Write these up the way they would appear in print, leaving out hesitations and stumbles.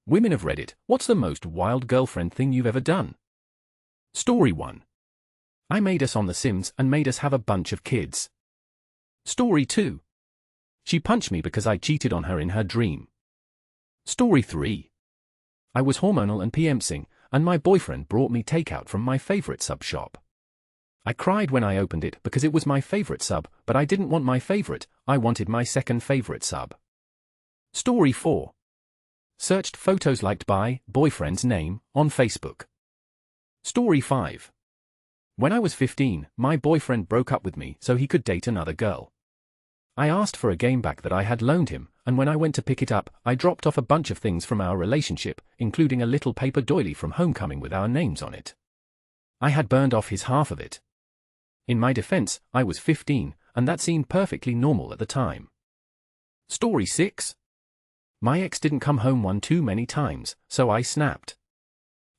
Women of Reddit, what's the most wild girlfriend thing you've ever done? Story 1. I made us on The Sims and made us have a bunch of kids. Story 2. She punched me because I cheated on her in her dream. Story 3. I was hormonal and PMSing, and my boyfriend brought me takeout from my favorite sub shop. I cried when I opened it because it was my favorite sub, but I didn't want my favorite, I wanted my second favorite sub. Story 4. Searched photos liked by boyfriend's name on Facebook. Story 5. When I was 15, my boyfriend broke up with me so he could date another girl. I asked for a game back that I had loaned him, and when I went to pick it up, I dropped off a bunch of things from our relationship, including a little paper doily from homecoming with our names on it. I had burned off his half of it. In my defense, I was 15, and that seemed perfectly normal at the time. Story 6. My ex didn't come home one too many times, so I snapped.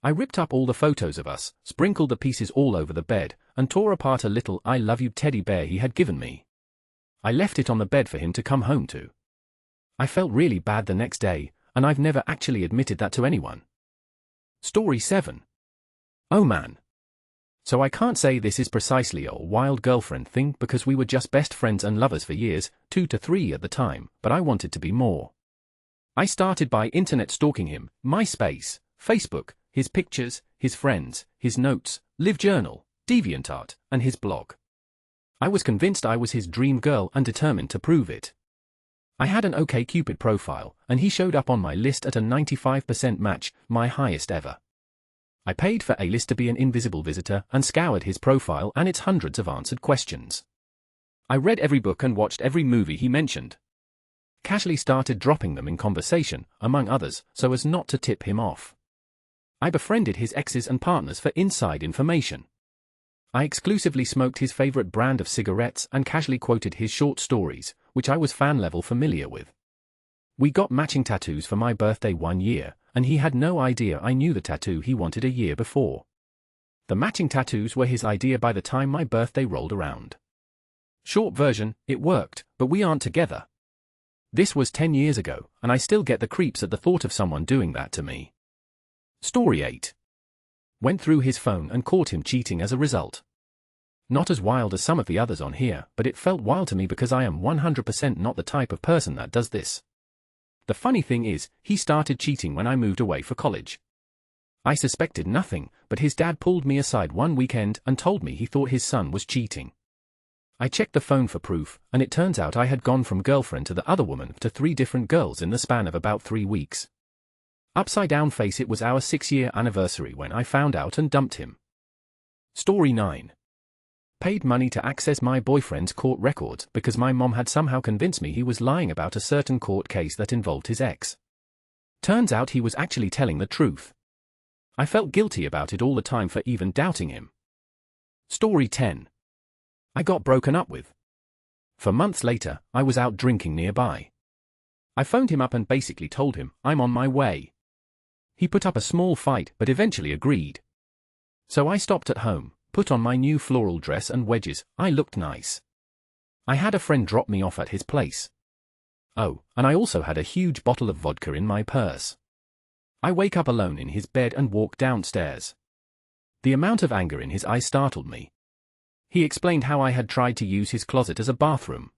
I ripped up all the photos of us, sprinkled the pieces all over the bed, and tore apart a little I love you teddy bear he had given me. I left it on the bed for him to come home to. I felt really bad the next day, and I've never actually admitted that to anyone. Story 7. Oh man. So I can't say this is precisely a wild girlfriend thing because we were just best friends and lovers for years, 2 to 3 at the time, but I wanted to be more. I started by internet stalking him, MySpace, Facebook, his pictures, his friends, his notes, LiveJournal, DeviantArt, and his blog. I was convinced I was his dream girl and determined to prove it. I had an OkCupid profile, and he showed up on my list at a 95% match, my highest ever. I paid for A-list to be an invisible visitor and scoured his profile and its hundreds of answered questions. I read every book and watched every movie he mentioned. Casually started dropping them in conversation, among others, so as not to tip him off. I befriended his exes and partners for inside information. I exclusively smoked his favorite brand of cigarettes and casually quoted his short stories, which I was fan-level familiar with. We got matching tattoos for my birthday one year, and he had no idea I knew the tattoo he wanted a year before. The matching tattoos were his idea by the time my birthday rolled around. Short version, it worked, but we aren't together. This was 10 years ago, and I still get the creeps at the thought of someone doing that to me. Story 8. Went through his phone and caught him cheating as a result. Not as wild as some of the others on here, but it felt wild to me because I am 100% not the type of person that does this. The funny thing is, he started cheating when I moved away for college. I suspected nothing, but his dad pulled me aside one weekend and told me he thought his son was cheating. I checked the phone for proof, and it turns out I had gone from girlfriend to the other woman to 3 different girls in the span of about 3 weeks. Upside down face, it was our 6-year anniversary when I found out and dumped him. Story 9. Paid money to access my boyfriend's court records because my mom had somehow convinced me he was lying about a certain court case that involved his ex. Turns out he was actually telling the truth. I felt guilty about it all the time for even doubting him. Story 10. I got broken up with. For months later, I was out drinking nearby. I phoned him up and basically told him, I'm on my way. He put up a small fight but eventually agreed. So I stopped at home, put on my new floral dress and wedges. I looked nice. I had a friend drop me off at his place. Oh, and I also had a huge bottle of vodka in my purse. I wake up alone in his bed and walk downstairs. The amount of anger in his eyes startled me. He explained how I had tried to use his closet as a bathroom.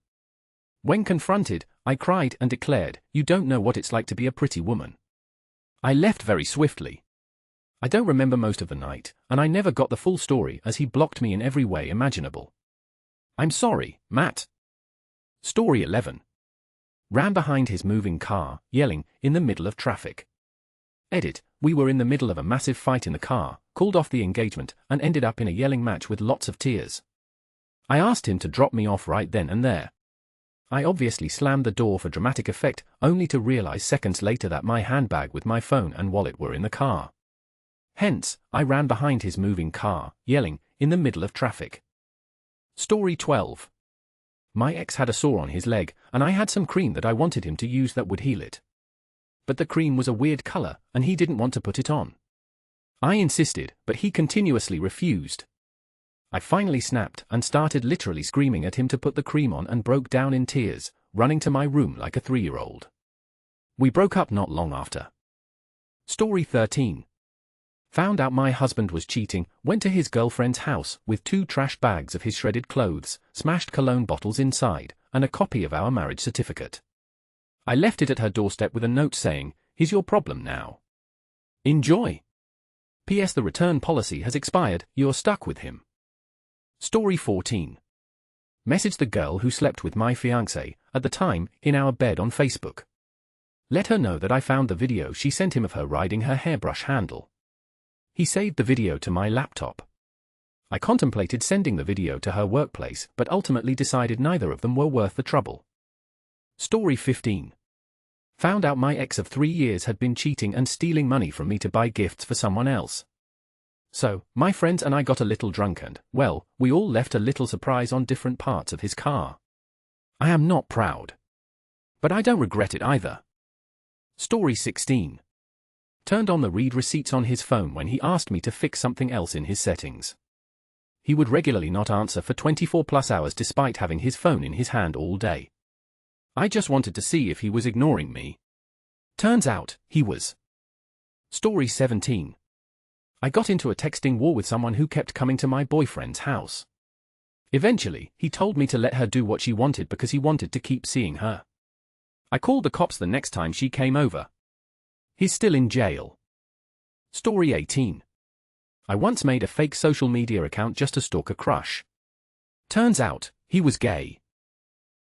When confronted, I cried and declared, "You don't know what it's like to be a pretty woman." I left very swiftly. I don't remember most of the night, and I never got the full story as he blocked me in every way imaginable. I'm sorry, Matt. Story 11. Ran behind his moving car, yelling, in the middle of traffic. Edit, we were in the middle of a massive fight in the car, called off the engagement, and ended up in a yelling match with lots of tears. I asked him to drop me off right then and there. I obviously slammed the door for dramatic effect, only to realize seconds later that my handbag with my phone and wallet were in the car. Hence, I ran behind his moving car, yelling, in the middle of traffic. Story 12. My ex had a sore on his leg, and I had some cream that I wanted him to use that would heal it. But the cream was a weird color, and he didn't want to put it on. I insisted, but he continuously refused. I finally snapped and started literally screaming at him to put the cream on and broke down in tears, running to my room like a 3-year-old. We broke up not long after. Story 13. Found out my husband was cheating, went to his girlfriend's house with 2 trash bags of his shredded clothes, smashed cologne bottles inside, and a copy of our marriage certificate. I left it at her doorstep with a note saying, "Here's your problem now. Enjoy. P.S. The return policy has expired, you're stuck with him." Story 14. Messaged the girl who slept with my fiancé, at the time, in our bed on Facebook. Let her know that I found the video she sent him of her riding her hairbrush handle. He saved the video to my laptop. I contemplated sending the video to her workplace, but ultimately decided neither of them were worth the trouble. Story 15. Found out my ex of 3 years had been cheating and stealing money from me to buy gifts for someone else. So, my friends and I got a little drunk and, well, we all left a little surprise on different parts of his car. I am not proud. But I don't regret it either. Story 16. Turned on the read receipts on his phone when he asked me to fix something else in his settings. He would regularly not answer for 24+ hours despite having his phone in his hand all day. I just wanted to see if he was ignoring me. Turns out, he was. Story 17. I got into a texting war with someone who kept coming to my boyfriend's house. Eventually, he told me to let her do what she wanted because he wanted to keep seeing her. I called the cops the next time she came over. He's still in jail. Story 18. I once made a fake social media account just to stalk a crush. Turns out, he was gay.